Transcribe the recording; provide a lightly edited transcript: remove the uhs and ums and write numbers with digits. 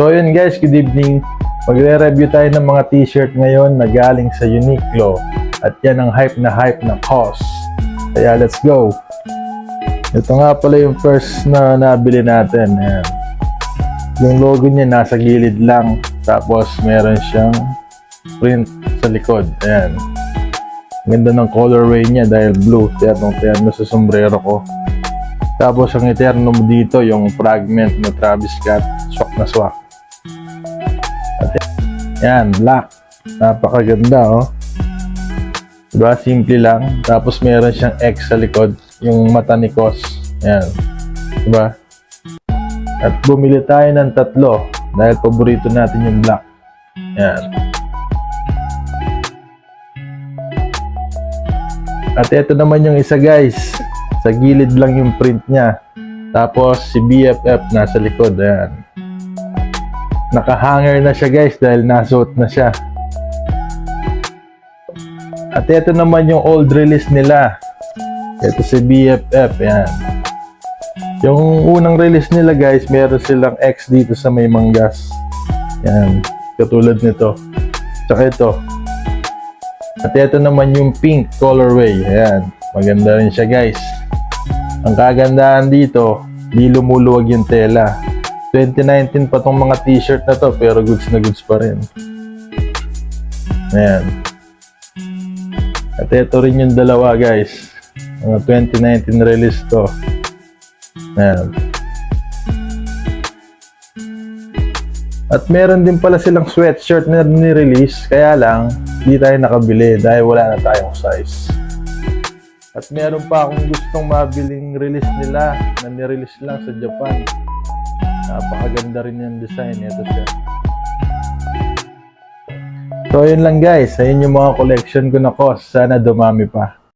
So yun guys, good evening. Magre-review tayo ng mga t-shirt ngayon na galing sa Uniqlo. At yan ang hype na COS. Kaya let's go. Ito nga pala yung first na nabili natin. Ayan. Yung logo niya nasa gilid lang. Tapos meron siyang print sa likod. Ayan. Ganda ng colorway niya dahil blue. Tiyatong sa sombrero ko. Tapos ang eterno mo dito, yung fragment na Travis Scott. Swak na swak. At yan, black. Napakaganda, oh. Diba? Simple lang. Tapos meron siyang X sa likod. Yung mata ni COS. Yan. Diba? At bumili tayo ng tatlo. Dahil paborito natin yung black. Yan. At ito naman yung isa guys. Sa gilid lang yung print niya. Tapos si BFF nasa likod. Ayan. Naka-hanger na siya guys dahil nasuot na siya. At ito naman yung old release nila. Ito si BFF. Ayan. Yung unang release nila guys, meron silang X dito sa may manggas. Ayan. Katulad nito. Tsaka ito. At ito naman yung pink colorway. Ayan. Maganda rin siya guys. Ang kagandahan dito, di lumuluwag yung tela. 2019 pa tong mga t-shirt na to, pero goods na goods pa rin. Ayan. At ito rin yung dalawa guys. Mga 2019 release to. Ayan. At meron din pala silang sweatshirt na ni-release, kaya lang, di tayo nakabili dahil wala na tayong size. At meron pa akong gustong mabiling release nila na ni-release lang sa Japan. Napakaganda rin yung design. Ito siya. So yun lang guys. Ayun yung mga collection ko na COS. Sana dumami pa.